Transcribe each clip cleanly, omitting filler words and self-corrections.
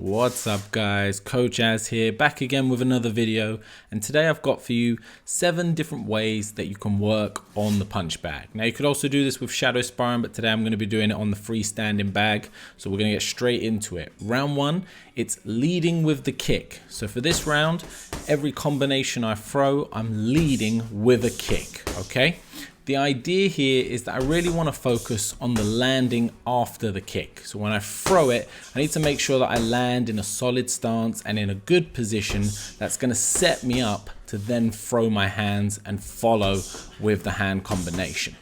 What's up guys, Coach Az here, back again with another video, and today I've got for you 7 different ways that you can work on the punch bag. Now you could also do this with shadow sparring, but today I'm going to be doing it on the freestanding bag, so we're going to get straight into it. Round 1, it's leading with the kick. So for this round, every combination I throw, I'm leading with a kick, okay? The idea here is that I really want to focus on the landing after the kick. So when I throw it, I need to make sure that I land in a solid stance and in a good position that's going to set me up to then throw my hands and follow with the hand combination.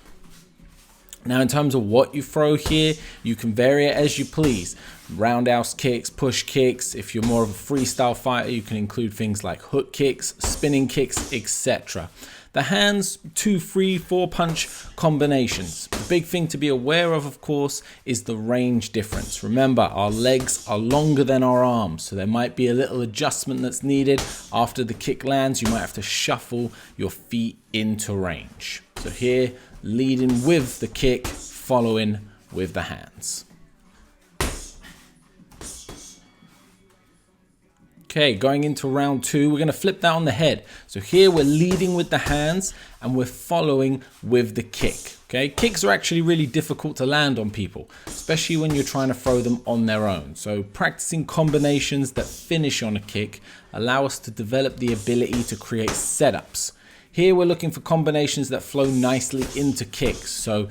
Now in terms of what you throw here, you can vary it as you please. Roundhouse kicks, push kicks. If you're more of a freestyle fighter, you can include things like hook kicks, spinning kicks, etc. The hands, 2, 3, 4 punch combinations. The big thing to be aware of course, is the range difference. Remember, our legs are longer than our arms, so there might be a little adjustment that's needed. After the kick lands, you might have to shuffle your feet into range. So here, leading with the kick, following with the hands. Okay, going into round 2, we're going to flip that on the head. So here we're leading with the hands and we're following with the kick. Okay, kicks are actually really difficult to land on people, especially when you're trying to throw them on their own. So practicing combinations that finish on a kick allow us to develop the ability to create setups. Here we're looking for combinations that flow nicely into kicks. So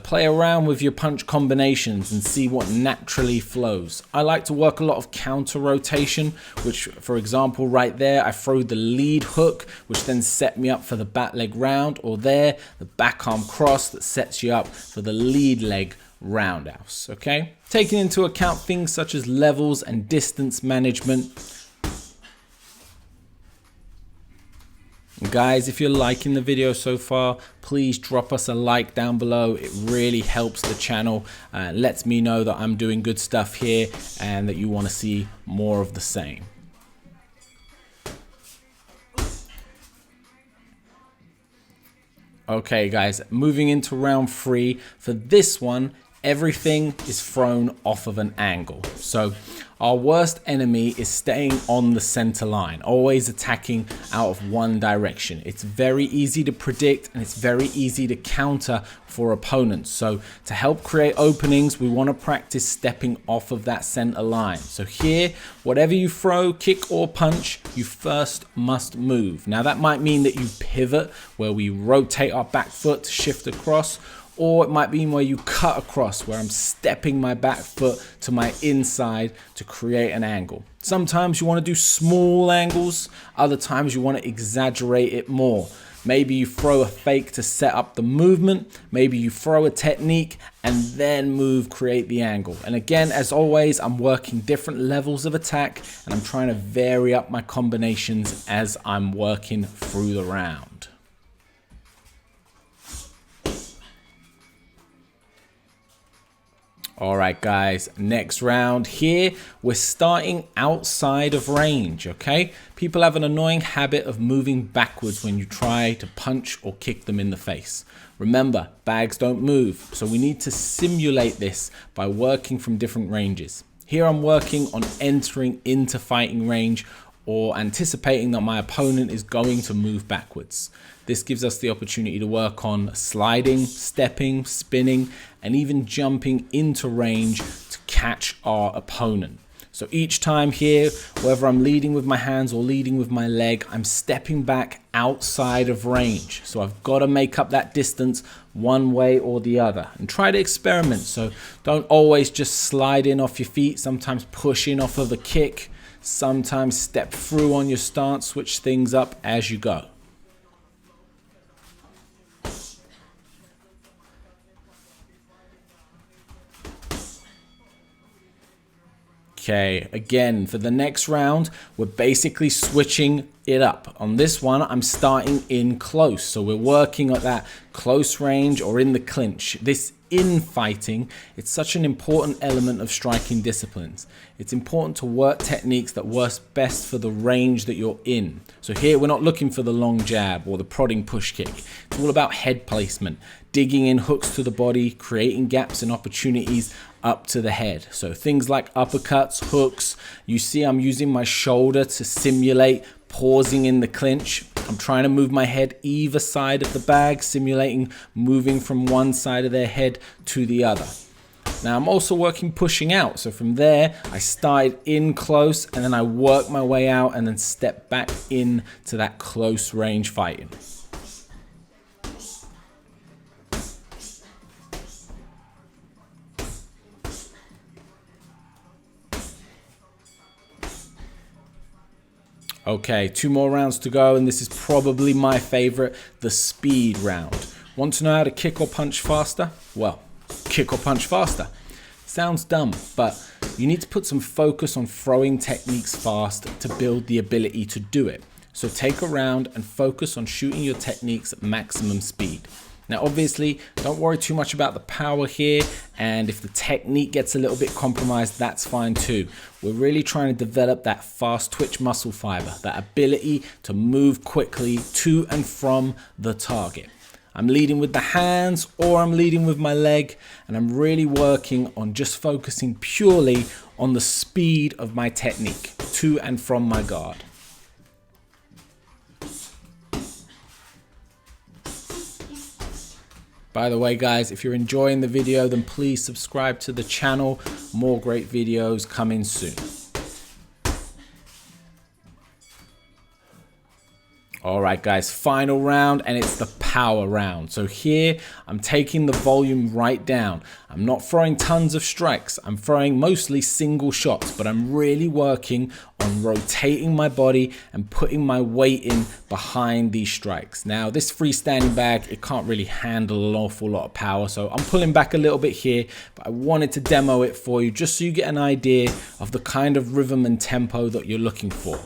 play around with your punch combinations and see what naturally flows. I like to work a lot of counter rotation, which for example right there, I throw the lead hook, which then set me up for the back leg round, or there, the back arm cross that sets you up for the lead leg roundhouse, okay? Taking into account things such as levels and distance management. Guys, if you're liking the video so far, please drop us a like down below. It really helps the channel, lets me know that I'm doing good stuff here and that you want to see more of the same. Okay guys, moving into round 3. For this one, everything is thrown off of an angle. So our worst enemy is staying on the center line, always attacking out of one direction. It's very easy to predict and it's very easy to counter for opponents. So to help create openings, we want to practice stepping off of that center line. So here, whatever you throw, kick or punch, you first must move. Now that might mean that you pivot, where we rotate our back foot to shift across, or it might be where you cut across, where I'm stepping my back foot to my inside to create an angle. Sometimes you want to do small angles, other times you want to exaggerate it more. Maybe you throw a fake to set up the movement, maybe you throw a technique and then move, create the angle. And again, as always, I'm working different levels of attack and I'm trying to vary up my combinations as I'm working through the round. Alright guys, next round here, we're starting outside of range, okay? People have an annoying habit of moving backwards when you try to punch or kick them in the face. Remember, bags don't move, so we need to simulate this by working from different ranges. Here I'm working on entering into fighting range or anticipating that my opponent is going to move backwards. This gives us the opportunity to work on sliding, stepping, spinning, and even jumping into range to catch our opponent. So each time here, whether I'm leading with my hands or leading with my leg, I'm stepping back outside of range. So I've got to make up that distance one way or the other and try to experiment. So don't always just slide in off your feet, sometimes push in off of a kick, sometimes step through on your stance, switch things up as you go. Okay, again, for the next round, we're basically switching it up. On this one, I'm starting in close. So we're working at that close range or in the clinch. This in fighting, it's such an important element of striking disciplines. It's important to work techniques that work best for the range that you're in. So here we're not looking for the long jab or the prodding push kick. It's all about head placement, digging in hooks to the body, creating gaps and opportunities up to the head. So things like uppercuts, hooks. You see I'm using my shoulder to simulate pausing in the clinch. I'm trying to move my head either side of the bag, simulating moving from one side of their head to the other. Now I'm also working pushing out. So from there, I started in close and then I work my way out and then step back in to that close range fighting. Okay, 2 more rounds to go, and this is probably my favorite, the speed round. Want to know how to kick or punch faster? Well, kick or punch faster. Sounds dumb, but you need to put some focus on throwing techniques fast to build the ability to do it. So take a round and focus on shooting your techniques at maximum speed. Now obviously, don't worry too much about the power here, and if the technique gets a little bit compromised, that's fine too. We're really trying to develop that fast twitch muscle fiber, that ability to move quickly to and from the target. I'm leading with the hands or I'm leading with my leg, and I'm really working on just focusing purely on the speed of my technique to and from my guard. By the way, guys, if you're enjoying the video, then please subscribe to the channel. More great videos coming soon. All right, guys, final round, and it's the power round. So here, I'm taking the volume right down. I'm not throwing tons of strikes. I'm throwing mostly single shots, but I'm really working on rotating my body and putting my weight in behind these strikes. Now, this freestanding bag, it can't really handle an awful lot of power, so I'm pulling back a little bit here, but I wanted to demo it for you just so you get an idea of the kind of rhythm and tempo that you're looking for.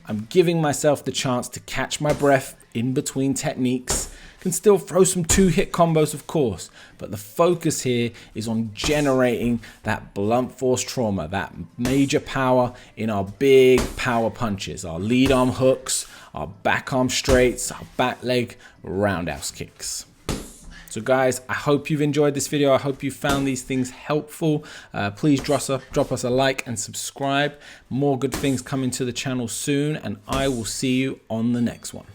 I'm giving myself the chance to catch my breath in between techniques. Can still throw some 2-hit combos, of course, but the focus here is on generating that blunt force trauma, that major power in our big power punches, our lead arm hooks, our back arm straights, our back leg roundhouse kicks. So guys, I hope you've enjoyed this video. I hope you found these things helpful. Please drop us a like and subscribe. More good things coming to the channel soon, and I will see you on the next one.